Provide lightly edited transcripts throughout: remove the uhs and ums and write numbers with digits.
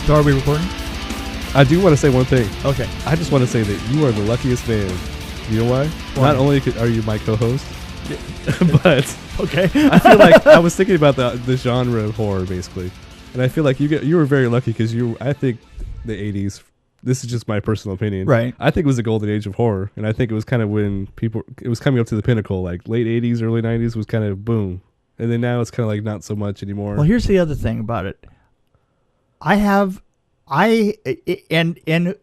So are we recording? I do want to say one thing. Okay. I just want to say that you are the luckiest man. You know why? Why? Not only are you my co-host, but Okay. I feel like I was thinking about the genre of horror basically, and I feel like you were very lucky because I think the 80s. This is just my personal opinion. Right. I think it was the golden age of horror, and I think it was kind of when it was coming up to the pinnacle. Like late 80s, early 90s was kind of boom, and then now it's kind of like not so much anymore. Well, here's the other thing about it. And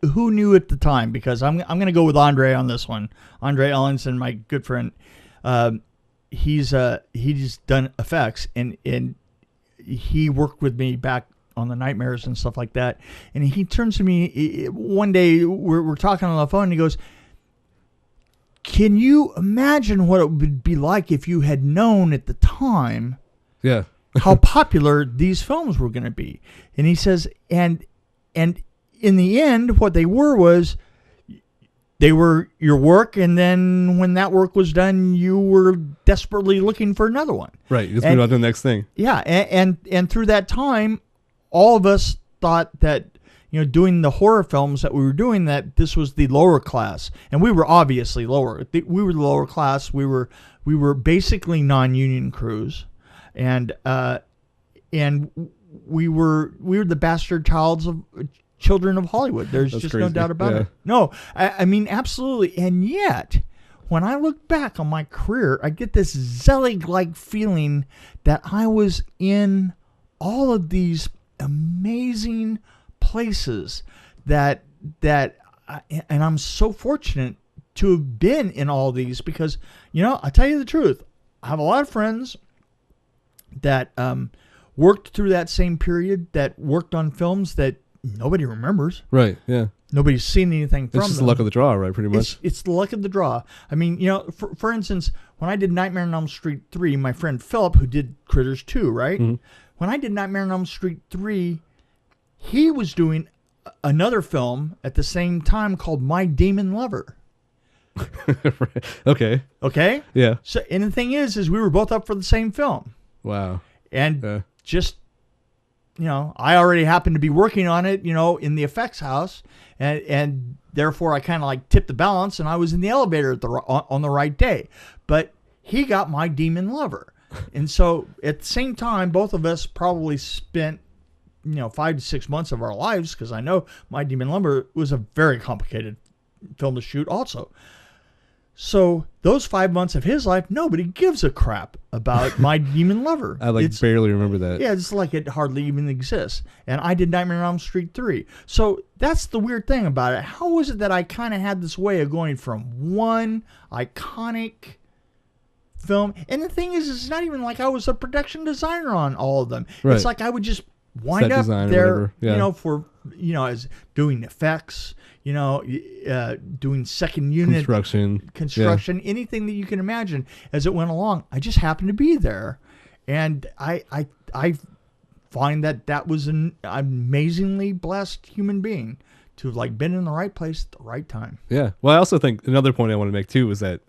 who knew at the time, because I'm going to go with Andre on this one. Andre Ellingson, my good friend. He's done effects and he worked with me back on the Nightmares and stuff like that. And he turns to me one day, we're talking on the phone, and he goes, "Can you imagine what it would be like if you had known at the time Yeah. how popular these films were going to be?" And he says, and in the end, what they were they were your work, and then when that work was done, you were desperately looking for another one. Right. Just move on to the next thing. Yeah, and through that time, all of us thought that, doing the horror films that we were doing, that this was the lower class, and we were obviously lower. We were the lower class. We were basically non-union crews, and we were the bastard children of Hollywood. There's That's just crazy. no doubt about it. No, I mean, absolutely. And yet, when I look back on my career, I get this Zelig-like feeling that I was in all of these amazing places and I'm so fortunate to have been in all these, because, I tell you the truth, I have a lot of friends that worked through that same period, that worked on films that nobody remembers. Right. Yeah. Nobody's seen anything from them. It's just the luck of the draw, right? Pretty much. It's the luck of the draw. I mean, for instance, when I did Nightmare on Elm Street 3, my friend Philip, who did Critters 2, right? Mm-hmm. When I did Nightmare on Elm Street 3, he was doing another film at the same time called My Demon Lover. Right. Okay. Okay? Yeah. So, and the thing is we were both up for the same film. Wow. And just, I already happened to be working on it, in the effects house, and therefore I kind of like tipped the balance, and I was in the elevator on the right day. But he got My Demon Lover. And so at the same time, both of us probably spent, 5 to 6 months of our lives, because I know My Demon Lover was a very complicated film to shoot also. So those 5 months of his life, nobody gives a crap about My Demon Lover. I barely remember that. Yeah, it's like it hardly even exists. And I did Nightmare on Elm Street 3. So that's the weird thing about it. How was it that I kind of had this way of going from one iconic film? And the thing is, it's not even like I was a production designer on all of them. Right. It's like I would just wind Set up design or there, whatever. Yeah. for, as doing effects, doing second unit construction, anything that you can imagine as it went along. I just happened to be there, and I find that was an amazingly blessed human being to have been in the right place at the right time. Yeah. Well, I also think another point I want to make too is that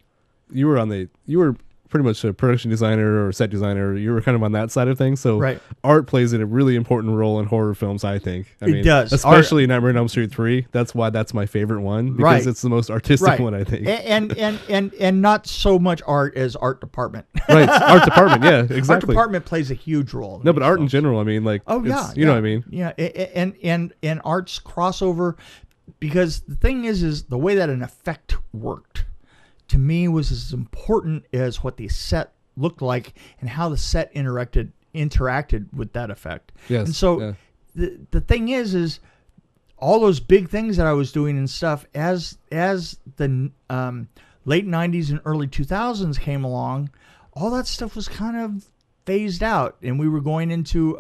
you were pretty much a production designer or set designer. You were kind of on that side of things. So Right. art plays a really important role in horror films, I think. It does. Especially Nightmare on Elm Street 3. That's why that's my favorite one, because Right. it's the most artistic one, I think. And not so much art as art department. Right. Art department. Yeah, exactly. Art department plays a huge role. No, but art in general, I mean, Oh yeah, you know what I mean? Yeah, and art's crossover, because the thing is the way that an effect worked, to me, was as important as what the set looked like and how the set interacted with that effect. Yes. And so the thing is all those big things that I was doing and stuff, as the late 90s and early 2000s came along, all that stuff was kind of phased out, and we were going into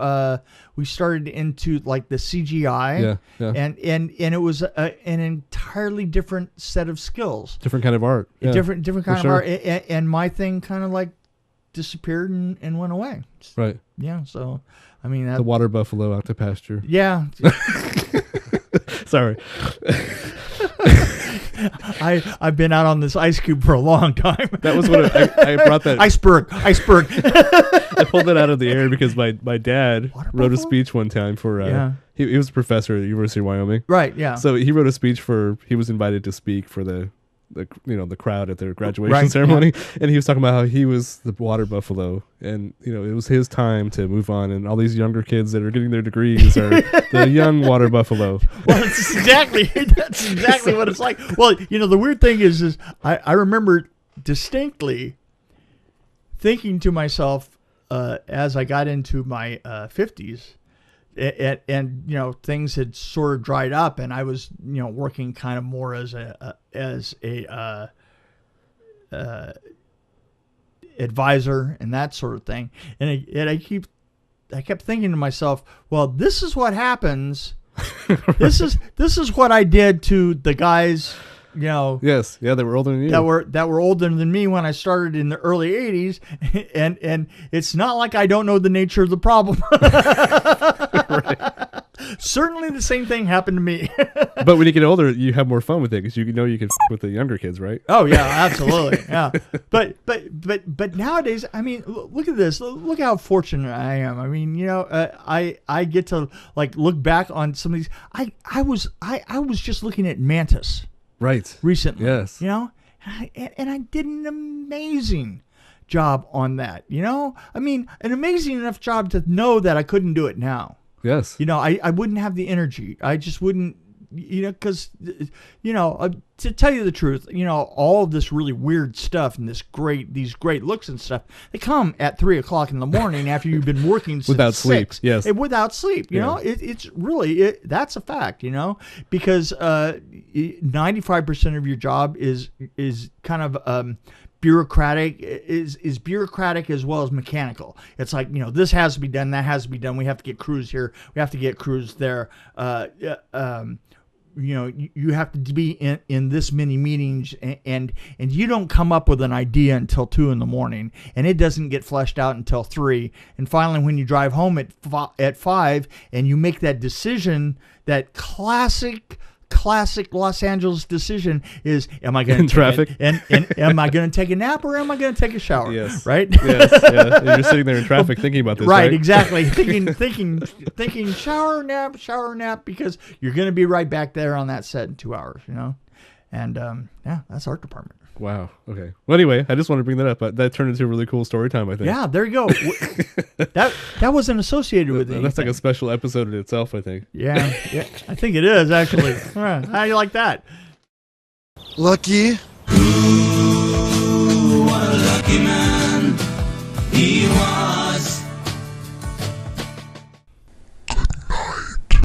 we started into like the CGI, and it was an entirely different set of skills, different kind of art, different kind of art, and my thing kind of like disappeared and went away. Right. Yeah. So I mean, the water buffalo out to pasture. Yeah. Sorry. I've been out on this ice cube for a long time. That was what I brought that. Iceberg. I pulled that out of the air because my dad Water wrote a buffalo? speech one time for. Yeah. He was a professor at the University of Wyoming. Right. Yeah. So he wrote a speech he was invited to speak for the crowd at their graduation Right, ceremony, and he was talking about how he was the water buffalo, and it was his time to move on, and all these younger kids that are getting their degrees are the young water buffalo. Well, that's exactly what it's like. Well, the weird thing is I remember distinctly thinking to myself as I got into my 50s. And things had sort of dried up, and I was working kind of more as a advisor and that sort of thing. And I kept thinking to myself, well, this is what happens. Right. This is what I did to the guys. Yes, yeah, they were older than you. That were older than me when I started in the early 80s, and it's not like I don't know the nature of the problem. Right. Certainly the same thing happened to me. But when you get older, you have more fun with it because you can with the younger kids, right? Oh yeah, absolutely. Yeah. But nowadays, I mean, look at this. Look how fortunate I am. I mean, I get to look back on some of these. I was just looking at Mantis. Right. Recently. Yes. And I did an amazing job on that. I mean, an amazing enough job to know that I couldn't do it now. Yes. I wouldn't have the energy. I just wouldn't, because, to tell you the truth, all of this really weird stuff and these great looks and stuff, they come at 3 o'clock in the morning after you've been working since without sleep. 6. Yes. Without sleep, it's really, that's a fact, because 95% of your job is kind of, bureaucratic is bureaucratic as well as mechanical. It's like, this has to be done, that has to be done. We have to get crews here. We have to get crews there. You have to be in this many meetings, and you don't come up with an idea until 2 a.m, and it doesn't get fleshed out until 3. And finally, when you drive home at 5 and you make that decision, that classic Los Angeles decision is, am I going to traffic and am I going to take a nap or am I going to take a shower? Yes. Right. Yes. Yeah. And you're sitting there in traffic thinking about this. Right. Exactly. thinking shower nap, because you're going to be right back there on that set in 2 hours. And that's art department. Wow. Okay. Well, anyway, I just want to bring that up. That turned into a really cool story time, I think. Yeah, there you go. that wasn't associated with it. That's like a special episode in itself, I think. Yeah, I think it is, actually. How do you like that? Lucky. Ooh, what a lucky man he was.